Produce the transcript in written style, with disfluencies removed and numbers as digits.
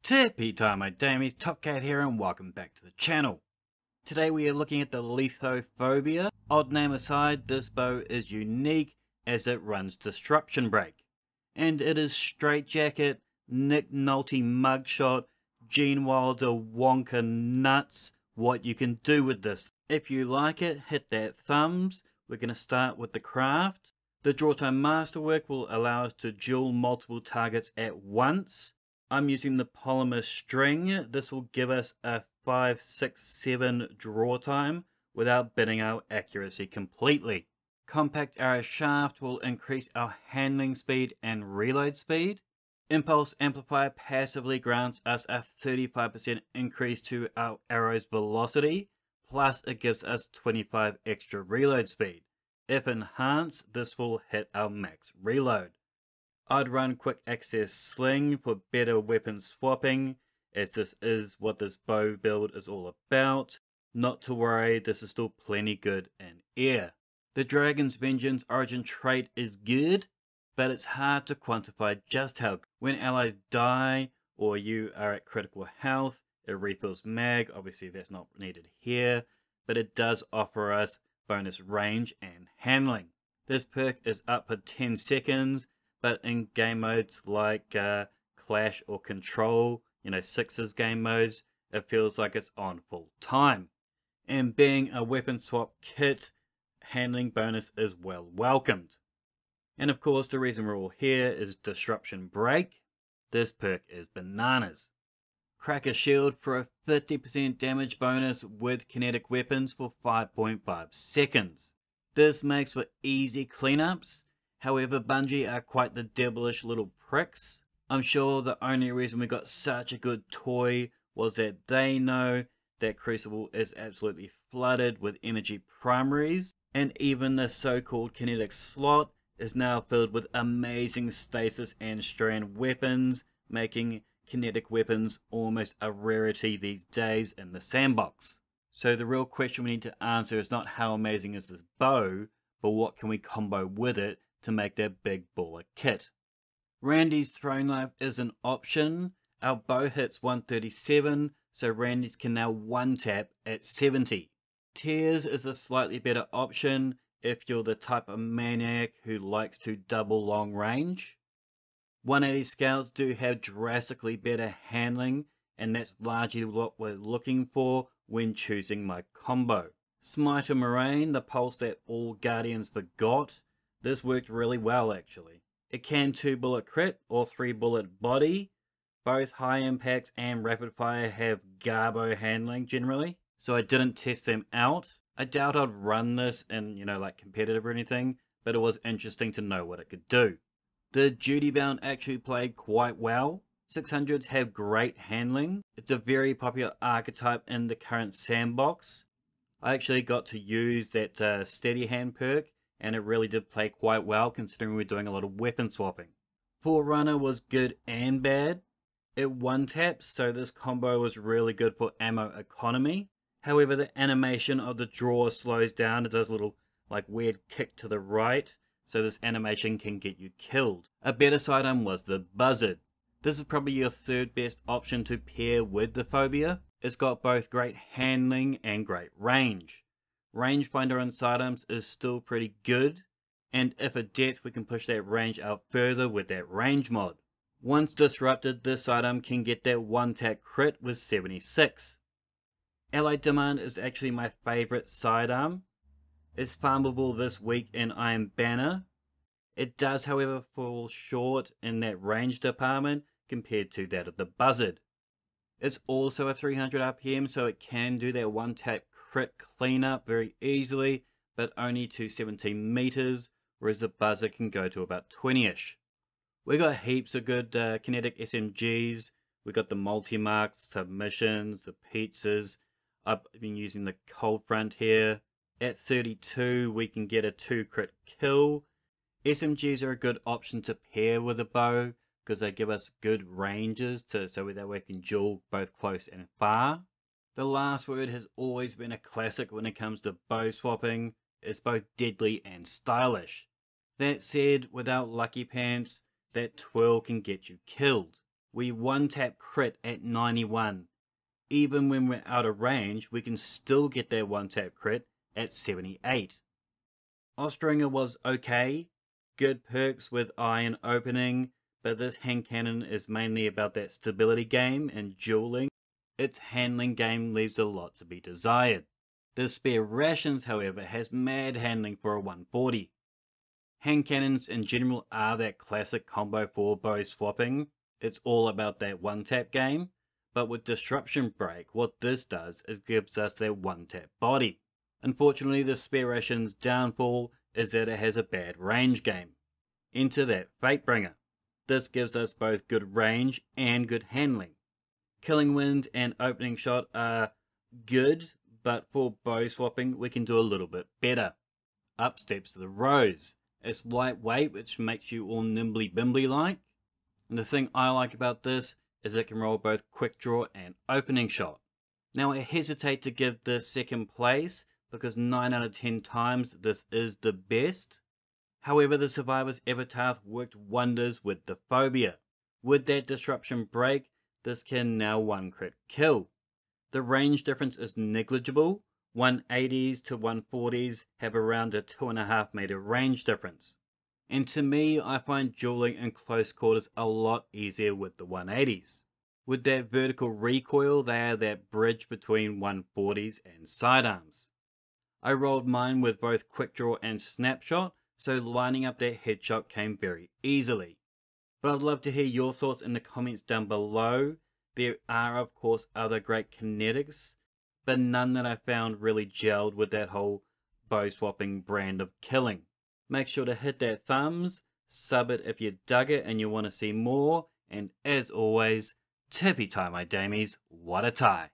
Tippy time, my damies, Top Cat here and welcome back to the channel. Today we are looking at the Lethophobia. Odd name aside, this bow is unique as it runs Disruption Break. And it is straightjacket, Nick Nolte mugshot, Gene Wilder Wonka nuts, what you can do with this. If you like it, hit that thumbs. We're going to start with the craft. The draw time masterwork will allow us to duel multiple targets at once. I'm using the polymer string. This will give us a 5, 6, 7 draw time without binning our accuracy completely. Compact arrow shaft will increase our handling speed and reload speed. Impulse amplifier passively grants us a 35% increase to our arrow's velocity, plus it gives us 25 extra reload speed. If enhanced, this will hit our max reload. I'd run quick access sling for better weapon swapping, as this is what this bow build is all about. Not to worry, this is still plenty good in air. The Dragon's Vengeance origin trait is good, but it's hard to quantify just how good. When allies die or you are at critical health, it refills mag. Obviously that's not needed here, but it does offer us bonus range and handling. This perk is up for 10 seconds. But in game modes like Clash or Control, 6's game modes, it feels like it's on full time. And being a weapon swap kit, handling bonus is well welcomed. And of course, the reason we're all here is Disruption Break. This perk is bananas. Crack a shield for a 50% damage bonus with kinetic weapons for 5.5 seconds. This makes for easy cleanups. However, Bungie are quite the devilish little pricks. I'm sure the only reason we got such a good toy was that they know that Crucible is absolutely flooded with energy primaries, and even the so-called kinetic slot is now filled with amazing stasis and strand weapons, making kinetic weapons almost a rarity these days in the sandbox. So the real question we need to answer is not how amazing is this bow, but what can we combo with it to make that big baller kit. Randy's throwing knife is an option. Our bow hits 137, so Randy's can now one tap at 70. Tears is a slightly better option if you're the type of maniac who likes to double long range. 180 scouts do have drastically better handling, and that's largely what we're looking for when choosing my combo. Smiter Moraine, the pulse that all Guardians forgot. This worked really well actually. It can 2-bullet crit or 3-bullet body. Both high impacts and rapid fire have garbo handling generally, so I didn't test them out. I doubt I'd run this in, like competitive or anything, but it was interesting to know what it could do. The duty bound actually played quite well. 600s have great handling. It's a very popular archetype in the current sandbox. I actually got to use that steady hand perk, and it really did play quite well considering we're doing a lot of weapon swapping. Forerunner was good and bad. It one-taps, so this combo was really good for ammo economy. However, the animation of the draw slows down. It does a little weird kick to the right, so this animation can get you killed. A better sidearm was the Buzzard. This is probably your third best option to pair with the Phobia. It's got both great handling and great range. Rangefinder on sidearms is still pretty good, and if at depth we can push that range out further with that range mod. Once disrupted, this sidearm can get that one-tap crit with 76. Allied Demand is actually my favourite sidearm. It's farmable this week in Iron Banner. It does however fall short in that range department compared to that of the Buzzard. It's also a 300 RPM, so it can do that one-tap crit cleanup very easily, but only to 17 meters, whereas the Buzzard can go to about 20-ish. We got heaps of good kinetic SMGs. We got the multi-marks, submissions, the pizzas. I've been using the Cold Front here. At 32, we can get a 2 crit kill. SMGs are a good option to pair with a bow because they give us good ranges so that we can duel both close and far. The last word has always been a classic when it comes to bow swapping. It's both deadly and stylish. That said, without Lucky Pants, that twirl can get you killed. we one-tap crit at 91. Even when we're out of range, we can still get that one-tap crit at 78. Ostringer was okay, good perks with iron opening, but this hand cannon is mainly about that stability game and dueling. Its handling game leaves a lot to be desired. The spare rations, however, has mad handling for a 140. Hand cannons in general are that classic combo for bow swapping. It's all about that one-tap game, but with Disruption Break, what this does is gives us that one-tap body. Unfortunately, the spare ration's downfall is that it has a bad range game. Enter that Fatebringer. This gives us both good range and good handling. Killing Wind and Opening Shot are good, but for bow swapping we can do a little bit better. Up steps the Rose. It's lightweight, which makes you all nimbly bimbly like. And the thing I like about this is it can roll both Quick Draw and Opening Shot. Now I hesitate to give this second place because 9 out of 10 times this is the best. However, the Survivor's Epitaph worked wonders with the Phobia. With that Disruption Break, this can now one crit kill. The range difference is negligible. 180s to 140s have around a 2.5 meter range difference. And to me, I find dueling in close quarters a lot easier with the 180s. With that vertical recoil, they are that bridge between 140s and sidearms. I rolled mine with both Quick Draw and Snapshot, so lining up that headshot came very easily. But I'd love to hear your thoughts in the comments down below. There are of course other great kinetics, but none that I found really gelled with that whole bow swapping brand of killing. Make sure to hit that thumbs, sub it if you dug it and you want to see more, and as always, tippy tie my damies, what a tie.